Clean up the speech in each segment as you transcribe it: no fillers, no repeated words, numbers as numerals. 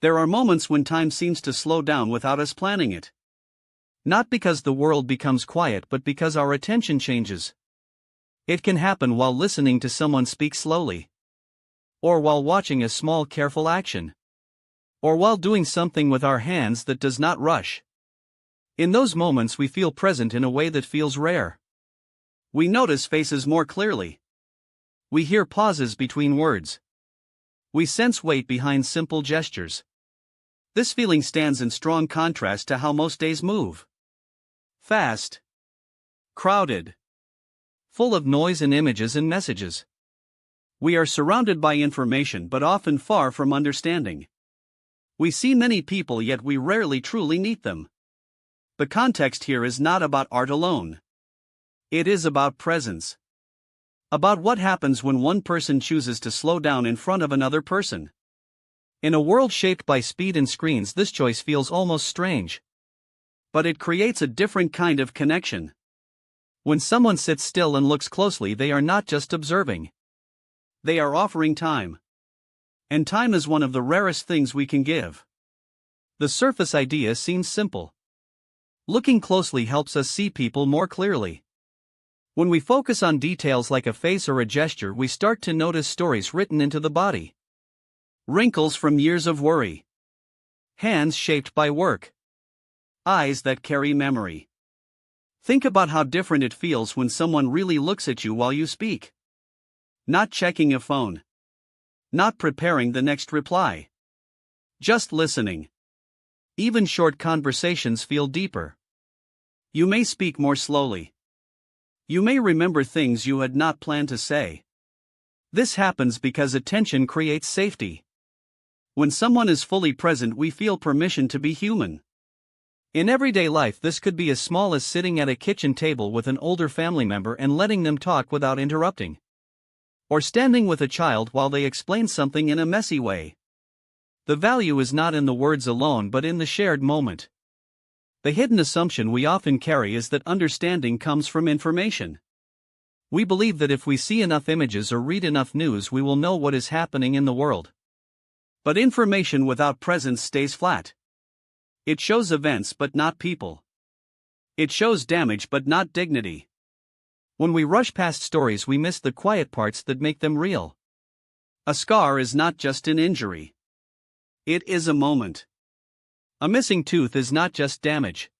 There are moments when time seems to slow down without us planning it. Not because the world becomes quiet but because our attention changes. It can happen while listening to someone speak slowly. Or while watching a small careful action. Or while doing something with our hands that does not rush. In those moments we feel present in a way that feels rare. We notice faces more clearly. We hear pauses between words. We sense weight behind simple gestures. This feeling stands in strong contrast to how most days move. Fast. Crowded. Full of noise and images and messages. We are surrounded by information but often far from understanding. We see many people yet we rarely truly meet them. The context here is not about art alone. It is about presence. About what happens when one person chooses to slow down in front of another person. In a world shaped by speed and screens, this choice feels almost strange. But it creates a different kind of connection. When someone sits still and looks closely, they are not just observing. They are offering time. And time is one of the rarest things we can give. The surface idea seems simple. Looking closely helps us see people more clearly. When we focus on details like a face or a gesture, we start to notice stories written into the body. Wrinkles from years of worry. Hands shaped by work. Eyes that carry memory. Think about how different it feels when someone really looks at you while you speak. Not checking a phone. Not preparing the next reply. Just listening. Even short conversations feel deeper. You may speak more slowly. You may remember things you had not planned to say. This happens because attention creates safety. When someone is fully present, we feel permission to be human. In everyday life, this could be as small as sitting at a kitchen table with an older family member and letting them talk without interrupting. Or standing with a child while they explain something in a messy way. The value is not in the words alone but in the shared moment. The hidden assumption we often carry is that understanding comes from information. We believe that if we see enough images or read enough news, we will know what is happening in the world. But information without presence stays flat. It shows events but not people. It shows damage but not dignity. When we rush past stories, we miss the quiet parts that make them real. A scar is not just an injury. It is a moment. A missing tooth is not just damage.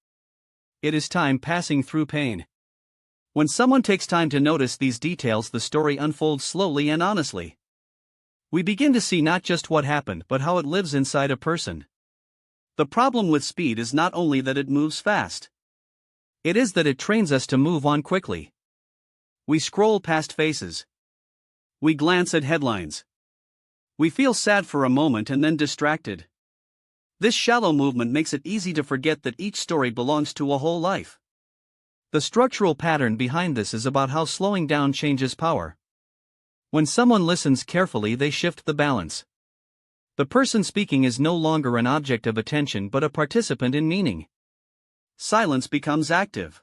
It is time passing through pain. When someone takes time to notice these details, the story unfolds slowly and honestly. We begin to see not just what happened but how it lives inside a person. The problem with speed is not only that it moves fast. It is that it trains us to move on quickly. We scroll past faces. We glance at headlines. We feel sad for a moment and then distracted. This shallow movement makes it easy to forget that each story belongs to a whole life. The structural pattern behind this is about how slowing down changes power. When someone listens carefully, they shift the balance. The person speaking is no longer an object of attention but a participant in meaning. Silence becomes active.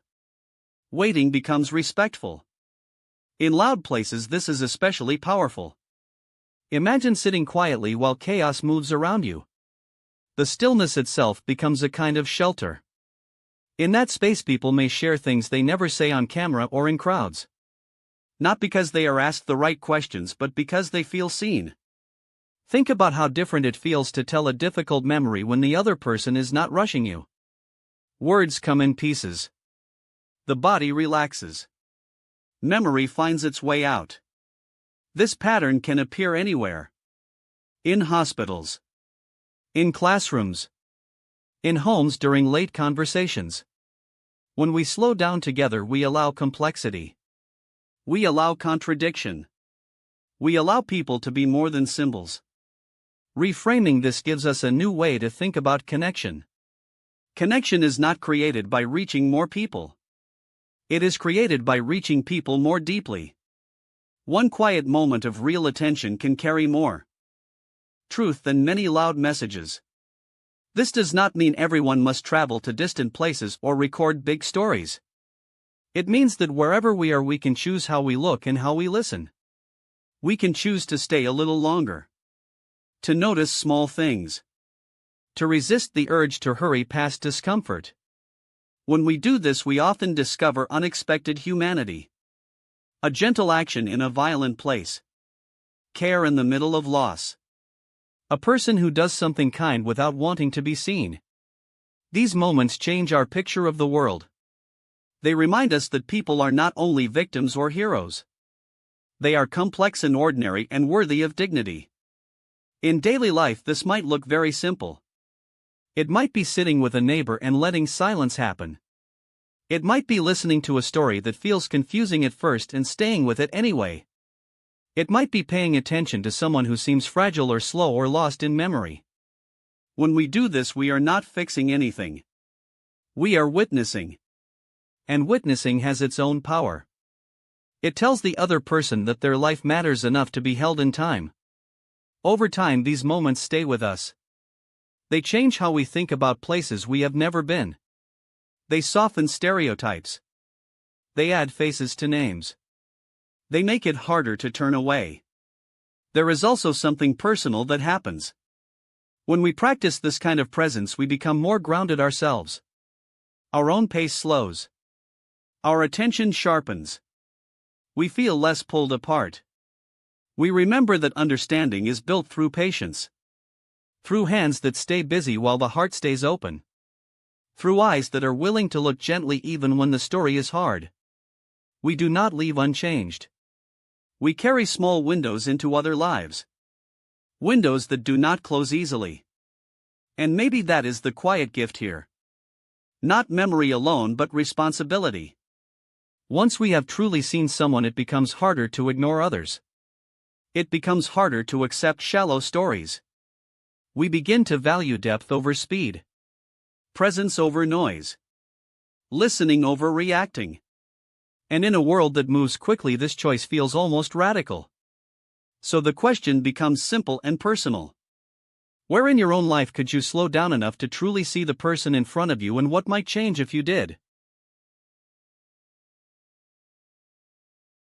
Waiting becomes respectful. In loud places, this is especially powerful. Imagine sitting quietly while chaos moves around you. The stillness itself becomes a kind of shelter. In that space, people may share things they never say on camera or in crowds. Not because they are asked the right questions but because they feel seen. Think about how different it feels to tell a difficult memory when the other person is not rushing you. Words come in pieces. The body relaxes. Memory finds its way out. This pattern can appear anywhere. In hospitals. In classrooms. In homes during late conversations. When we slow down together, we allow complexity. We allow contradiction. We allow people to be more than symbols. Reframing this gives us a new way to think about connection. Connection is not created by reaching more people. It is created by reaching people more deeply. One quiet moment of real attention can carry more truth than many loud messages. This does not mean everyone must travel to distant places or record big stories. It means that wherever we are, we can choose how we look and how we listen. We can choose to stay a little longer. To notice small things. to resist the urge to hurry past discomfort. When we do this, we often discover unexpected humanity. A gentle action in a violent place. Care in the middle of loss. A person who does something kind without wanting to be seen. These moments change our picture of the world. They remind us that people are not only victims or heroes. They are complex and ordinary and worthy of dignity. In daily life, this might look very simple. It might be sitting with a neighbor and letting silence happen. It might be listening to a story that feels confusing at first and staying with it anyway. It might be paying attention to someone who seems fragile or slow or lost in memory. When we do this, we are not fixing anything. We are witnessing. And witnessing has its own power. It tells the other person that their life matters enough to be held in time. Over time, these moments stay with us. They change how we think about places we have never been. They soften stereotypes. They add faces to names. They make it harder to turn away. There is also something personal that happens. When we practice this kind of presence, we become more grounded ourselves. Our own pace slows. Our attention sharpens. We feel less pulled apart. We remember that understanding is built through patience. Through hands that stay busy while the heart stays open. Through eyes that are willing to look gently even when the story is hard. We do not leave unchanged. We carry small windows into other lives. Windows that do not close easily. And maybe that is the quiet gift here. Not memory alone, but responsibility. Once we have truly seen someone, it becomes harder to ignore others. It becomes harder to accept shallow stories. We begin to value depth over speed. Presence over noise. Listening over reacting. And in a world that moves quickly, this choice feels almost radical. So the question becomes simple and personal. Where in your own life could you slow down enough to truly see the person in front of you, and what might change if you did?